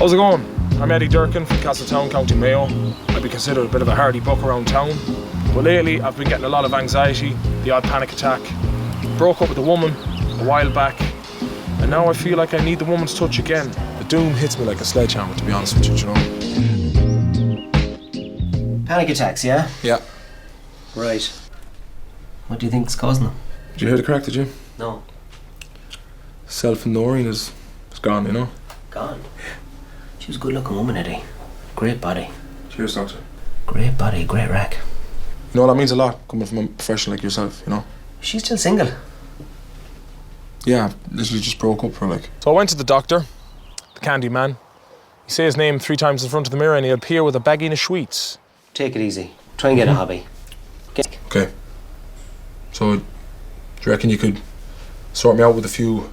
How's it going? I'm Eddie Durkan from Castletown, County Mayo. I'd be considered a bit of a hardy buck around town. But lately, I've been getting a lot of anxiety, the odd panic attack. Broke up with a woman a while back, and now I feel like I need the woman's touch again. The doom hits me like a sledgehammer, to be honest with you, Panic attacks, yeah? Yeah. Right. What do you think's causing them? Did you hear the crack, did you? No. Self and Noreen is gone, you know? Gone? She was a good-looking woman, Eddie. Great body. Cheers, doctor. Great body, great rack. You know, that means a lot, coming from a professional like yourself, you know? She's still single. Yeah, literally just broke up for like. So I went to the doctor, the candy man. He say his name 3 times in front of the mirror and he'll appear with a bagging of sweets. Take it easy. Try and get a hobby. Okay. So, do you reckon you could sort me out with a few...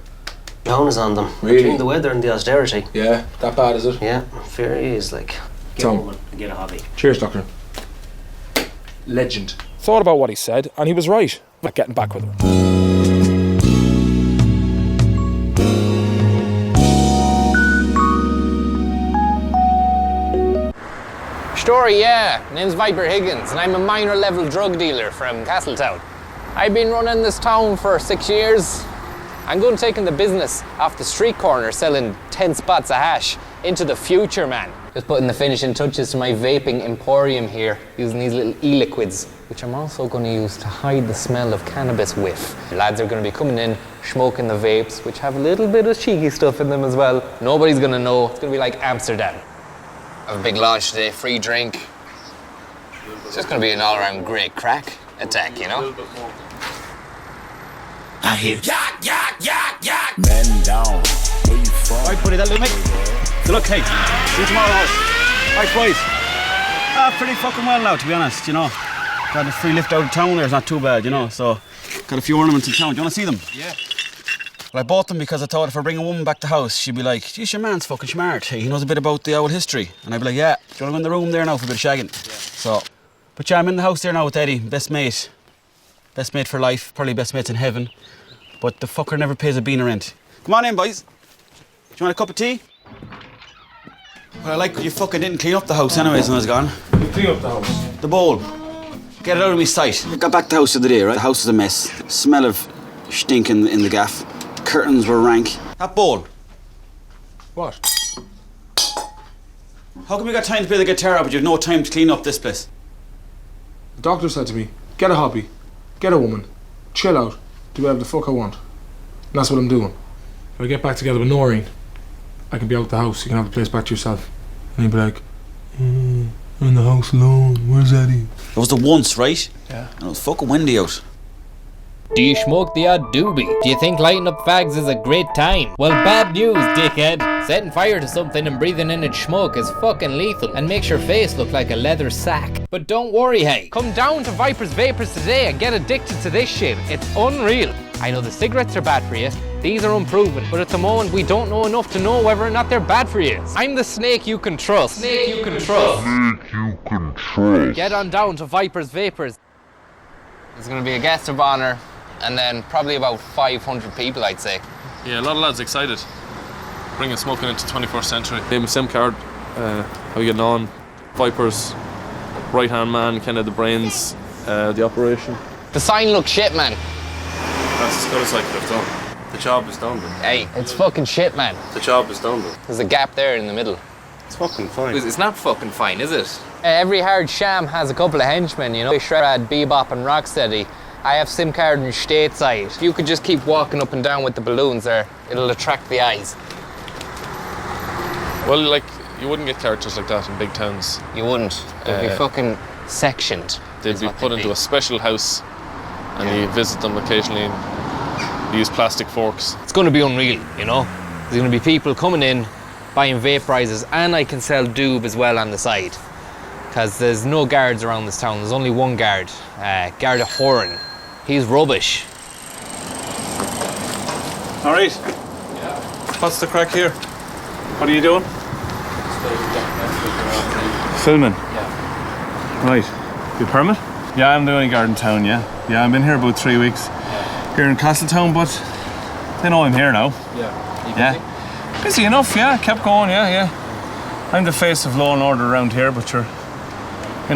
Pounds on them. Really? Between the weather and the austerity. Yeah, that bad is it? Yeah, fair is like. Get a woman and get a hobby. Cheers, doctor. Legend. Thought about what he said and he was right. Like getting back with her. Story, yeah. Name's Viper Higgins and I'm a minor level drug dealer from Castletown. I've been running this town for 6 years. I'm going taking the business off the street corner selling 10 spots of hash into the future, man. Just putting the finishing touches to my vaping emporium here using these little e-liquids, which I'm also going to use to hide the smell of cannabis whiff. The lads are going to be coming in, smoking the vapes, which have a little bit of cheeky stuff in them as well. Nobody's going to know. It's going to be like Amsterdam. I have a big launch today, free drink. It's just going to be an all-around great crack attack, you know? I hear yak, yak, yak, yak. Men down. Where you from? Right, buddy, that'll do, mate. Good luck, Kate. See you tomorrow, house. Right, boys. Pretty fucking well now, to be honest, you know. Got a free lift out of town there's not too bad, you know, so. Got a few ornaments in town. Do you want to see them? Yeah. Well, I bought them because I thought if I bring a woman back to the house, she'd be like, geez, your man's fucking smart. He knows a bit about the old history. And I'd be like, yeah, do you want to go in the room there now for a bit of shagging? Yeah. So, but yeah, I'm in the house there now with Eddie, best mate. Best mate for life, probably best mates in heaven. But the fucker never pays a bean of rent. Come on in, boys. Do you want a cup of tea? Well, I like you fucking didn't clean up the house anyways when I was gone. You clean up the house? The bowl. Get it out of my sight. I got back to the house the other day, right? The house is a mess. Smell of stink in the gaff. Curtains were rank. That bowl. What? How come you got time to play the guitar but you have no time to clean up this place? The doctor said to me, get a hobby, get a woman, chill out, do whatever the fuck I want. And that's what I'm doing. If I get back together with Noreen, I can be out the house, you can have the place back to yourself. And he'd be like, I'm in the house alone, where's Eddie? It was the once, right? Yeah. And it was fucking windy out. Do you smoke the odd doobie? Do you think lighting up fags is a great time? Well, bad news, dickhead. Setting fire to something and breathing in its smoke is fucking lethal and makes your face look like a leather sack. But don't worry, hey. Come down to Viper's Vapors today and get addicted to this shit. It's unreal. I know the cigarettes are bad for you. These are unproven, but at the moment we don't know enough to know whether or not they're bad for you. I'm the snake you can trust. Snake you can trust. Snake you can trust. Get on down to Viper's Vapors. There's gonna be a guest of honor and then probably about 500 people, I'd say. Yeah, a lot of lads excited. Bringing smoking into 21st century. Name a SIM card, how you getting on, Viper's right-hand man, kind of the brains, the operation. The sign looks shit, man. That's as good as I could have done. The job is done, bro. Hey, it's fucking shit, man. The job is done, bro. There's a gap there in the middle. It's fucking fine. It's not fucking fine, is it? Every hard sham has a couple of henchmen, you know. Shred, Bebop and Rocksteady. I have SIM card in stateside. If you could just keep walking up and down with the balloons there, it'll attract the eyes. Well, like, you wouldn't get characters like that in big towns. You wouldn't. They'd be fucking sectioned. They'd be put into a special house and you visit them occasionally and you use plastic forks. It's going to be unreal, you know. There's going to be people coming in, buying vaporizers, and I can sell doob as well on the side. Because there's no guards around this town. There's only one guard, Guard of Horan. He's rubbish. All right. Yeah. What's the crack here? What are you doing? Filming? Yeah. Right. You permit? Yeah, I'm the only guard in town, yeah. Yeah, I've been here about 3 weeks. Here in Castletown, but they know I'm here now. Yeah. Yeah. Busy enough, yeah. Kept going, yeah. I'm the face of law and order around here, but you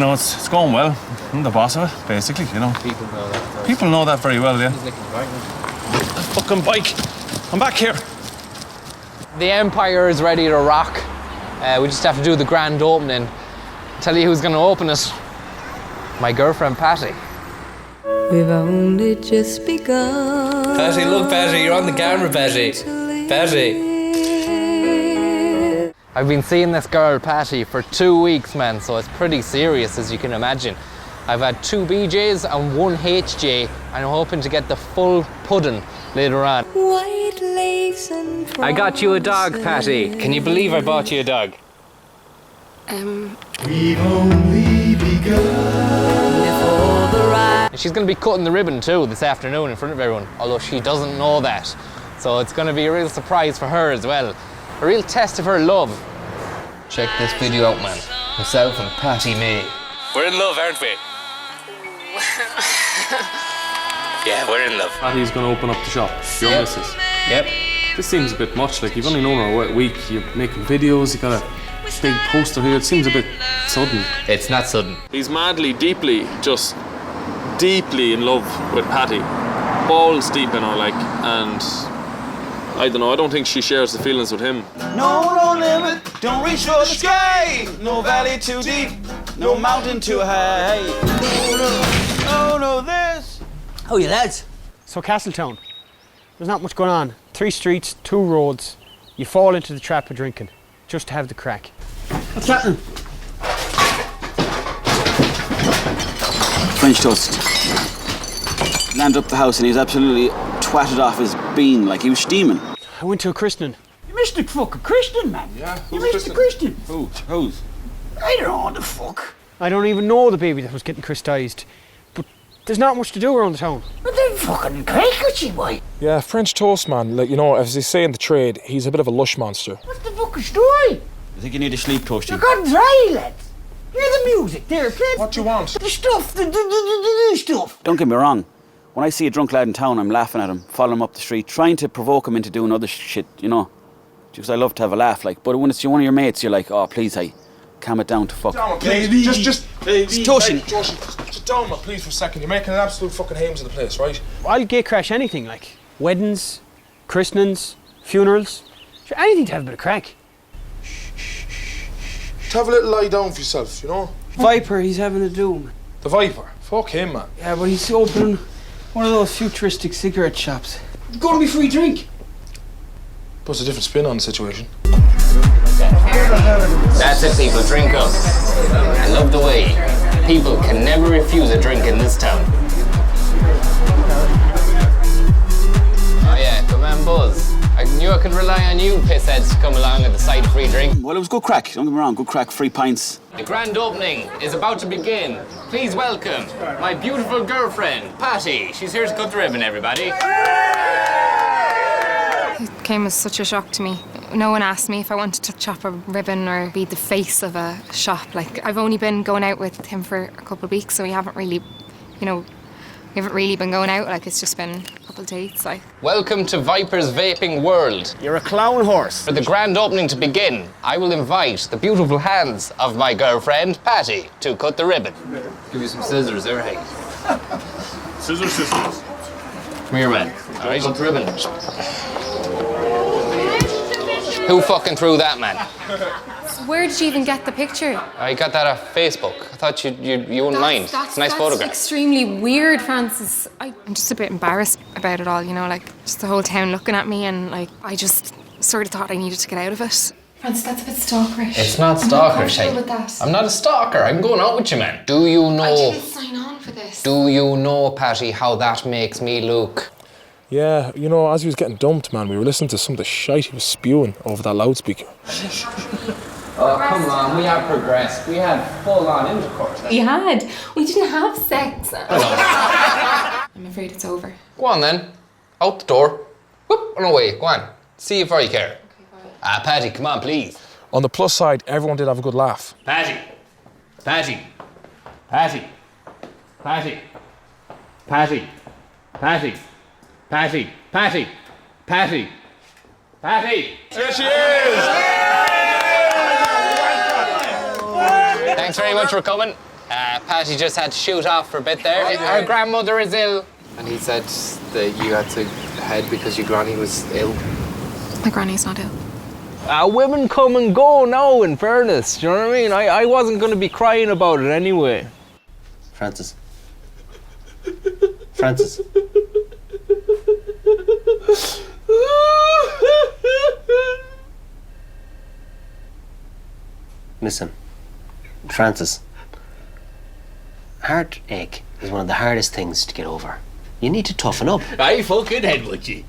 know, it's going well. I'm the boss of it, basically, you know. People know that. People know that very well, yeah. He's licking the bike. Fucking bike. I'm back here. The Empire is ready to rock. We just have to do the grand opening. Tell you who's going to open it. My girlfriend, Patty. We've only just begun. Patty, look, Patty, you're on the camera, Patty. Patty. I've been seeing this girl, Patty, for 2 weeks, man, so it's pretty serious, as you can imagine. I've had 2 BJs and 1 HJ, and I'm hoping to get the full pudding later on. White lace and I got you a dog, Patty. Can you believe I bought you a dog? We've only begun. Before the ride. She's going to be cutting the ribbon too this afternoon in front of everyone, although she doesn't know that. So it's going to be a real surprise for her as well. A real test of her love. Check this video out, man. Myself and Patty May. We're in love, aren't we? Yeah, we're in love. Patty's gonna open up the shop. Your missus. Yep. This seems a bit much. Like, you've only known her a week. You're making videos. You got a big poster here. It seems a bit sudden. It's not sudden. He's madly, deeply in love with Patty. Balls deep in her, like, and I don't know. I don't think she shares the feelings with him. No limit, don't reach for the sky. No valley too deep, no mountain too high. No, this. How are you, lads? So Castletown, there's not much going on. 3 streets, 2 roads. You fall into the trap of drinking, just to have the crack. What's happening? French toast. Landed up the house and he's absolutely twatted off his bean like he was steaming. I went to a christening. You missed the fucking Christian, man. Yeah, You missed the Christian. Who's? I don't know what the fuck. I don't even know the baby that was getting christized. But there's not much to do around the town. But they fucking crack with you, boy. Yeah, French toast, man. Like, you know, as they say in the trade, he's a bit of a lush monster. What's the fucking story? I think you need a sleep toasty. You're gone dry, lads. Hear the music there, play What do you want? the stuff, the stuff. Don't get me wrong. When I see a drunk lad in town, I'm laughing at him, following him up the street, trying to provoke him into doing other shit, you know. Because I love to have a laugh, like. But when it's one of your mates, you're like, oh, please, hey, calm it down to fuck. Down, please. Just Toasting. Just down, man, please, for a second. You're making an absolute fucking hames of the place, right? I'll gate crash anything, like weddings, christenings, funerals. Sure, anything to have a bit of crack. Just have a little lie down for yourself, you know? Viper, he's having a do, man. The Viper. Fuck him, man. Yeah, but he's opening one of those futuristic cigarette shops. It's gonna be free drink. Puts a different spin on the situation. That's it, people. Drink up. I love the way people can never refuse a drink in this town. Oh yeah, come on, Buzz. I knew I could rely on you, pissheads, to come along at the sight of free drink. Well, it was good crack, don't get me wrong, good crack, 3 pints. The grand opening is about to begin. Please welcome my beautiful girlfriend, Patty. She's here to cut the ribbon, everybody. It came as such a shock to me. No one asked me if I wanted to chop a ribbon or be the face of a shop. Like, I've only been going out with him for a couple of weeks, so we haven't really, been going out. Like, it's just been a couple of dates, like. Welcome to Viper's vaping world. You're a clown horse. For the grand opening to begin, I will invite the beautiful hands of my girlfriend, Patty, to cut the ribbon. Give you some scissors there, hey. Scissors. Come here, man. All right, cut the ribbon. Who fucking threw that, man? Where did you even get the picture? I got that off Facebook. I thought you wouldn't mind. It's a nice photograph. That's extremely weird, Francis. I'm just a bit embarrassed about it all, just the whole town looking at me, and I just sort of thought I needed to get out of it. Francis, that's a bit stalkerish. It's not stalkerish, I'm not comfortable with that. I'm not a stalker. I'm going out with you, man. Do you know? I didn't sign on for this. Do you know, Patty, how that makes me look? Yeah, as he was getting dumped, man, we were listening to some of the shite he was spewing over that loudspeaker. Oh, come on, we have progressed. We had full-on intercourse. We didn't have sex. I'm afraid it's over. Go on, then. Out the door. Whoop, and away. Go on. See you before you care. Patty, come on, please. On the plus side, everyone did have a good laugh. Patty. Patty. Patty. Patty. Patty. Patty. Patty. Patty. Patty. Patty. There she is! Thanks very much for coming. Patty just had to shoot off for a bit there. Her grandmother is ill. And he said that you had to head because your granny was ill. My granny's not ill. Women come and go now, in fairness. Do you know what I mean? I wasn't going to be crying about it anyway. Francis. Francis. Listen, Francis. Heartache is one of the hardest things to get over. You need to toughen up. I fucking head with you.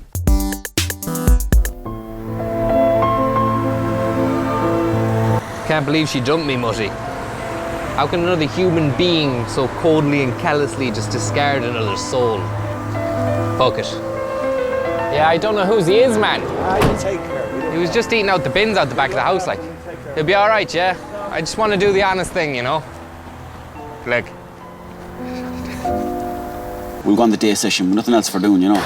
Can't believe she dumped me, Mutty. How can another human being so coldly and callously just discard another's soul? Fuck it. Yeah, I don't know whose he is, man. He was just eating out the bins out the back of the house, like. He'll be all right, yeah? I just want to do the honest thing, you know? Like. We'll go on the day session with nothing else for doing, you know. I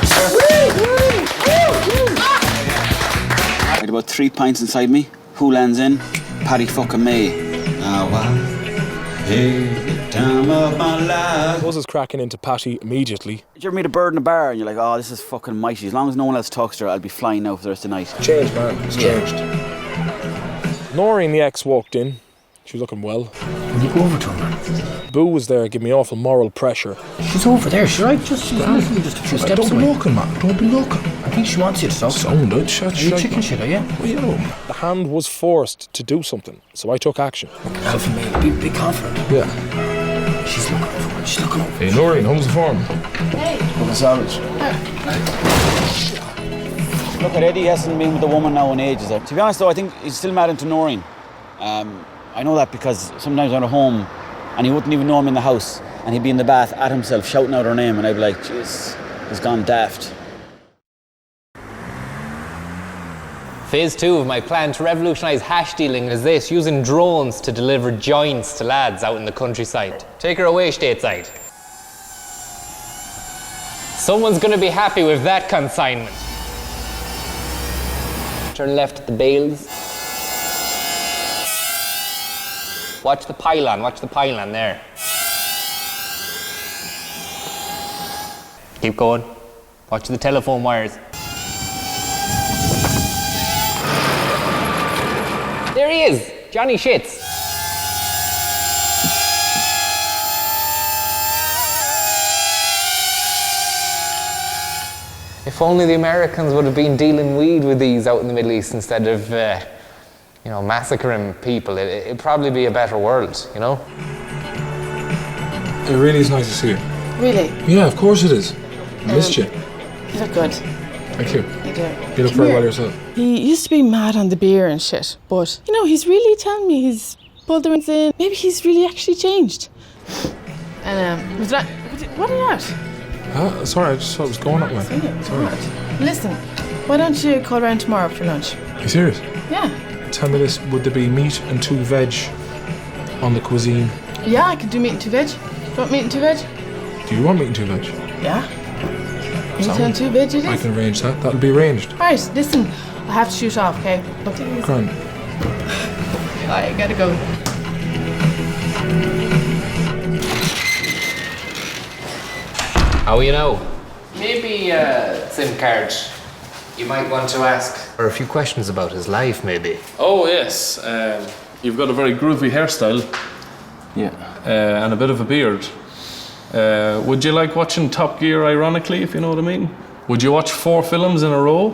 had about 3 pints inside me. Who lands in? Paddy fucking May. Now I the time of my life. Buzz is cracking into Patty immediately. Did you ever meet a bird in a bar and you're like, oh, this is fucking mighty. As long as no one else talks to her, I'll be flying now for the rest of the night. Changed, man. It's changed. Noreen, the ex, walked in. She was looking well. Will you go over to her, man? Boo was there, giving me awful moral pressure. She's over there, she's right. She's literally just a few steps away. Don't be looking, man. Don't be looking. I think she wants you to talk. Sounded. Shut. Are you chicken shit, are you? The hand was forced to do something, so I took action. Alpha male, be confident. Yeah. She's looking over. She's looking over. Hey, Noreen, how's the form? Hey. Looking savage. Look at Eddie, hasn't been with a woman now in ages. To be honest though, I think he's still mad into Noreen. I know that because sometimes I'm at home and he wouldn't even know I'm in the house and he'd be in the bath at himself shouting out her name and I'd be like, jeez, he's gone daft. Phase 2 of my plan to revolutionise hash dealing is this, using drones to deliver joints to lads out in the countryside. Take her away, stateside. Someone's going to be happy with that consignment. Turn left at the bales. Watch the pylon there. Keep going. Watch the telephone wires. There he is, Johnny Shits. If only the Americans would have been dealing weed with these out in the Middle East instead of, massacring people, it'd probably be a better world, you know? It really is nice to see you. Really? Yeah, of course it is. I missed you. You look good. Thank you. You do. You look very well yourself. He used to be mad on the beer and shit, but, he's really telling me he's pulled the rings in. Maybe he's really actually changed. And, what are you at? Sorry, I just thought it was going up, man. Sorry. Listen, why don't you call around tomorrow for lunch? Are you serious? Yeah. Tell me this, would there be meat and 2 veg on the cuisine? Yeah, I could do meat and 2 veg. Do you want meat and 2 veg? Do you want meat and 2 veg? Yeah. Meat and 2 veg it is. I can arrange that. That'll be arranged. Right, listen, I have to shoot off, okay? Grand. I gotta go. How are you now? Maybe SIM card. You might want to ask or a few questions about his life, maybe. Oh, yes. You've got a very groovy hairstyle. Yeah. And a bit of a beard. Would you like watching Top Gear, ironically, if you know what I mean? Would you watch 4 films in a row?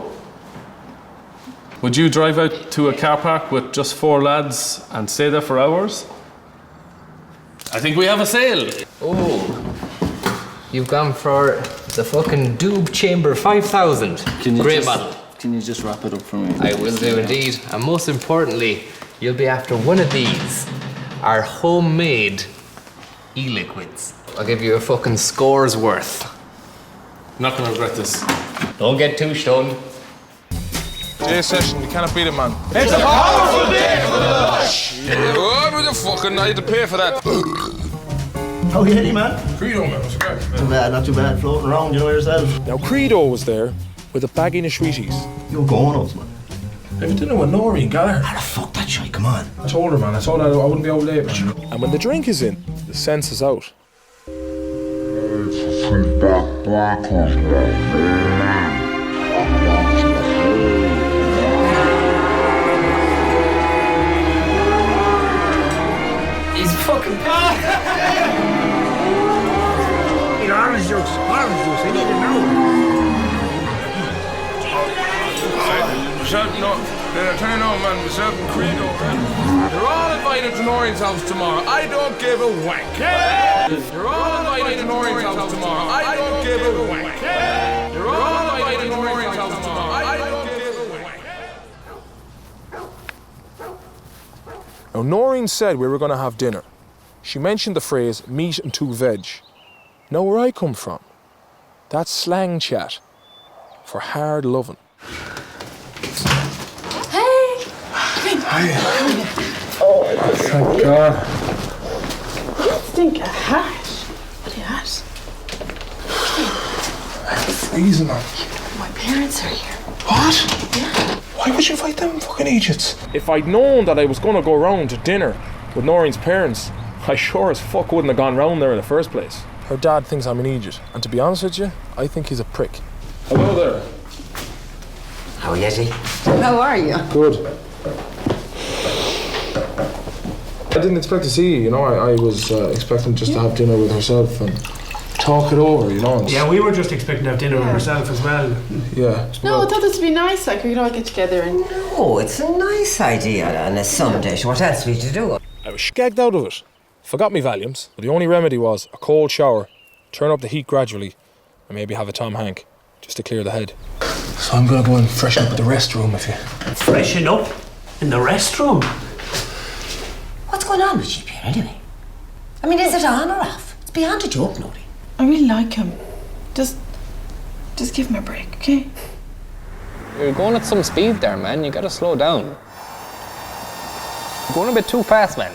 Would you drive out to a car park with just 4 lads and stay there for hours? I think we have a sale. Oh. You've gone for the fucking Doob Chamber 5000. Great model. Can you just wrap it up for me? I will do indeed. And most importantly, you'll be after one of these. Our homemade e-liquids. I'll give you a fucking score's worth. Not gonna regret this. Don't get too stoned. Day session, you cannot beat it, man. It's a powerful day for the lush. Oh, the fucking, I had to pay for that. How you Eddie, man? Credo, man, what's good? Not too bad, floating around, you know yourself. Now, Credo was there with a bagging of sweeties. You're going us, man. I have dinner with Noreen, got her. How the fuck that Shy, come on. I told her, man. I told her I wouldn't be out late, man. And when the drink is in, the sense is out. He's fucking Your orange juice. I need it now. Turn on, man. Myself and Credo, man. You're all invited to Noreen's house tomorrow. I don't give a wank. You're all invited to Noreen's house tomorrow. I don't give a wank. You're all invited to Noreen's house tomorrow. I don't give a wank. Now, Noreen said we were going to have dinner. She mentioned the phrase meat and 2 veg. Now, where I come from, that's slang chat for hard loving. Oh, thank God. Stink of hash. What are you at? I'm freezing, man. My parents are here. What? Yeah. Why would you invite them fucking idiots? If I'd known that I was going to go round to dinner with Noreen's parents, I sure as fuck wouldn't have gone round there in the first place. Her dad thinks I'm an idiot, and to be honest with you, I think he's a prick. Hello there. How are you, Eddie? How are you? Good. I didn't expect to see you, I was expecting just to have dinner with herself and talk it over, Yeah, we were just expecting to have dinner with herself as well. Yeah. No, I thought this would be nice, like we could all get together and... Oh, it's a nice idea on a Sunday. What else are we to do? I was skagged out of it. Forgot me Valiums, but the only remedy was a cold shower, turn up the heat gradually, and maybe have a Tom Hank, just to clear the head. So I'm gonna go and freshen up at the restroom if you... Freshen up? In the restroom? What's going on with you, Pierre, anyway? I mean, is it on or off? It's beyond a joke, Noreen. I really like him. Just give him a break, okay? You're going at some speed there, man. You gotta slow down. You're going a bit too fast, man.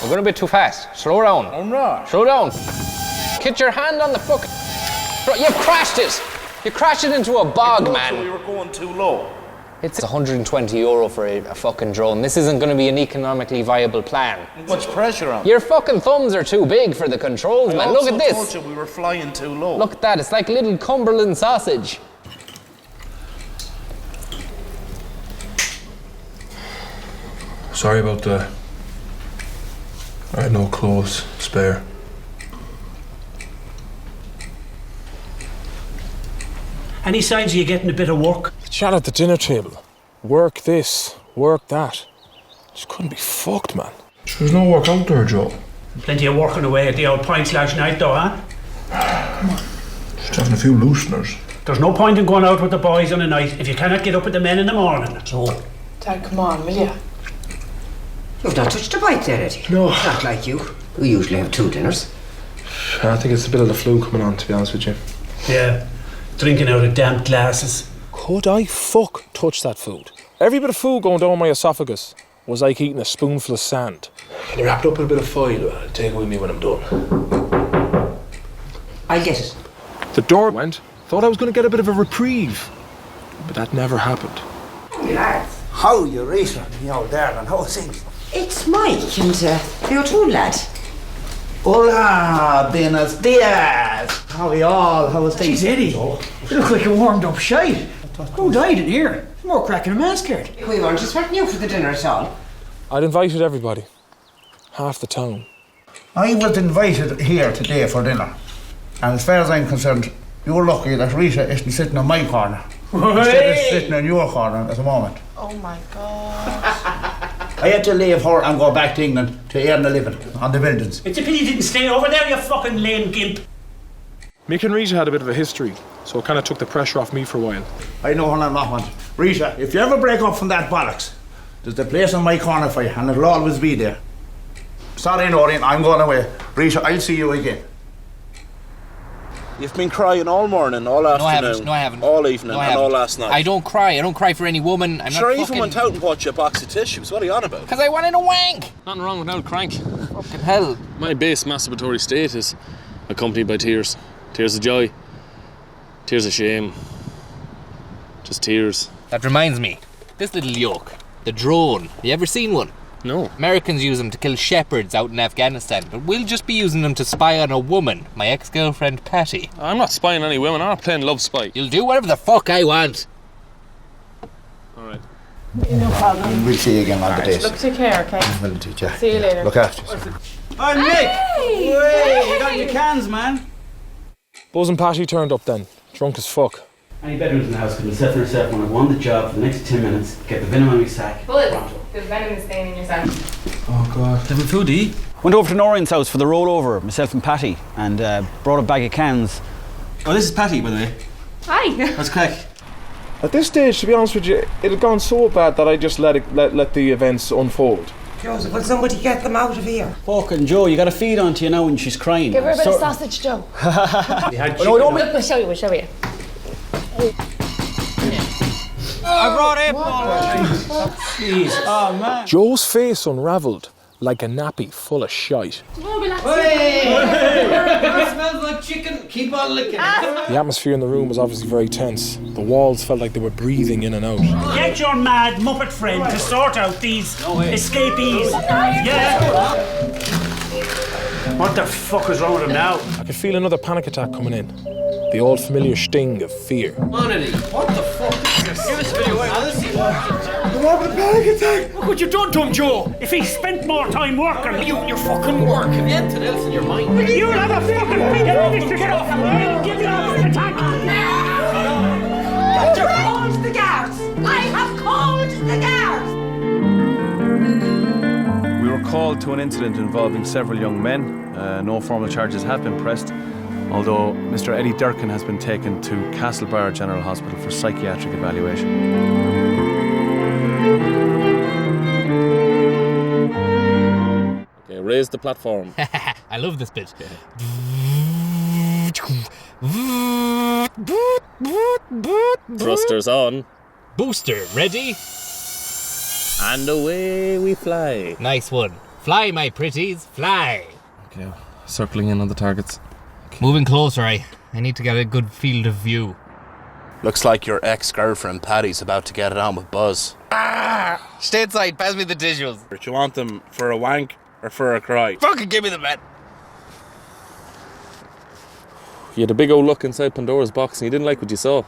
You're going a bit too fast. Slow down. I'm not. Slow down. Get your hand on the fucking... You've crashed it. You crashed it into a bog, man. We were going too low. It's €120 for a fucking drone. This isn't going to be an economically viable plan. Much pressure on. Your fucking thumbs are too big for the controls, man. Look at this. I told you we were flying too low. Look at that. It's like little Cumberland sausage. Sorry about that. I had no clothes spare. Any signs of you getting a bit of work? The chat at the dinner table. Work this, work that. Just couldn't be fucked, man. There's no work out there, Joe. Plenty of working away at the old pints last night, though, huh? Come on. Just having a few looseners. There's no point in going out with the boys on a night if you cannot get up with the men in the morning. Joe. Dad, come on, will you? You've not touched a bite there, Eddie. No. It's not like you. We usually have 2 dinners. I think it's a bit of the flu coming on, to be honest with you. Yeah. Drinking out of damp glasses. Could I touch that food? Every bit of food going down my esophagus was like eating a spoonful of sand. Can you wrap it up in a bit of foil? I'll take it with me when I'm done. I'll get it. The door went. Thought I was going to get a bit of a reprieve. But that never happened. Lads. How you racing, you old darling? How are things? It's Mike and the O'Toole lad. Hola, buenos dias. How are you all? How was things? Jeez, Eddie, you look like a warmed up shite. Who died in here? More cracking a mascard. We weren't expecting you for the dinner at all. I'd invited everybody. Half the town. I was invited here today for dinner. And as far as I'm concerned, you're lucky that Rita isn't sitting in my corner. Instead of sitting in your corner at the moment. Oh my God. I had to leave her and go back to England to earn a living on the buildings. It's a pity you didn't stay over there, you fucking lame gimp. Mick and Rita had a bit of a history, so it kind of took the pressure off me for a while. I know what I'm not wanting. Rita, if you ever break up from that bollocks, there's a place in my corner for you and it'll always be there. Sorry, Noreen, I'm going away. Rita, I'll see you again. You've been crying all morning, all afternoon. No, I haven't. All evening and all last night. I don't cry. I don't cry for any woman. I'm sure, not even went out and bought you a box of tissues. What are you on about? Because I wanted a wank. Nothing wrong with an old crank. Fucking hell. My base masturbatory state is accompanied by tears. Tears of joy. Tears of shame. Just tears. That reminds me. This little yoke, the drone. You ever seen one? No. Americans use them to kill shepherds out in Afghanistan, but we'll just be using them to spy on a woman, my ex-girlfriend Patty. I'm not spying on any women, I'm not playing love spy. You'll do whatever the fuck I want. Alright. No problem. We'll see you again on the days. Look, take care, okay? Will do, yeah. See you later. Look after yourself. Hi, Mick! Hey, you got your cans, man. Buzz and Patty turned up then, drunk as fuck. Any bedrooms in the house, because myself and herself when I won the job for the next 10 minutes, get the venom on my sack. Buzz, the venom is staying in your sack. Oh God. Having food, eh? Went over to Noreen's house for the rollover, myself and Patty, and brought a bag of cans. Oh, this is Patty, by the way. Hi. That's crack. At this stage, to be honest with you, it had gone so bad that I just let the events unfold. Joseph, will somebody get them out of here? Fucking Joe, you got to feed onto you now when she's crying. Give her a bit of sausage, Joe. Look, we'll show you. I brought it. Jeez. Oh, man. Joe's face unravelled like a nappy full of shite. It smells like chicken. Keep on licking. The atmosphere in the room was obviously very tense. The walls felt like they were breathing in and out. Get your mad Muppet friend to sort out these escapees. Yeah. What the fuck is wrong with him now? I could feel another panic attack coming in. The old familiar sting of fear. What the fuck is this? Give us a video. I'm having a panic attack. Look what you've done to him, Joe. If he spent more time working, you're fucking working. Have you anything else in your mind? You'll have a fucking fit to get off. I'll give you an attack. I've called the guards. I have called the guards. We were called to an incident involving several young men. No formal charges have been pressed, although Mr. Eddie Durkan has been taken to Castlebar General Hospital for psychiatric evaluation. Okay, raise the platform. I love this bit. Thrusters on. Booster, ready? And away we fly. Nice one. Fly, my pretties, fly. Okay, circling in on the targets. Moving closer, I need to get a good field of view. Looks like your ex-girlfriend Patty's about to get it on with Buzz. Stay inside, pass me the visuals. Do you want them for a wank or for a cry? Fucking give me the bet. You had a big old look inside Pandora's box and you didn't like what you saw.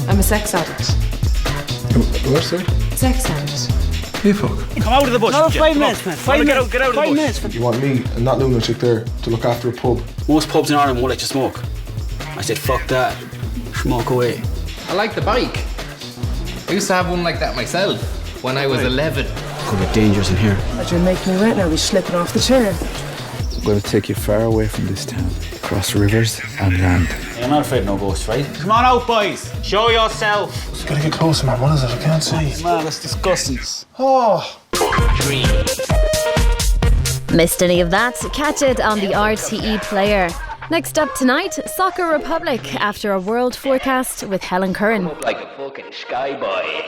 I'm a sex addict. What, sir? Sex addict. Hey, fuck. Come out of the bush. No, 5 minutes, man. 5 minutes. Get out of the bush. 5 minutes. You want me and that lunatic there to look after a pub? Most pubs in Ireland won't let you smoke. I said, fuck that. Smoke away. I like the bike. I used to have one like that myself when I was 11. Could get dangerous in here. You're making me wet now. We're slipping off the chair. I'm going to take you far away from this town, across rivers and land. I'm not afraid of no ghosts, right? Come on out, boys. Show yourself. Just gotta get closer, man. What is it? I can't see. Man, that's disgusting. Oh. Missed any of that? Catch it on the RTE player. Next up tonight, Soccer Republic after a world forecast with Helen Curran. Like a fucking sky boy.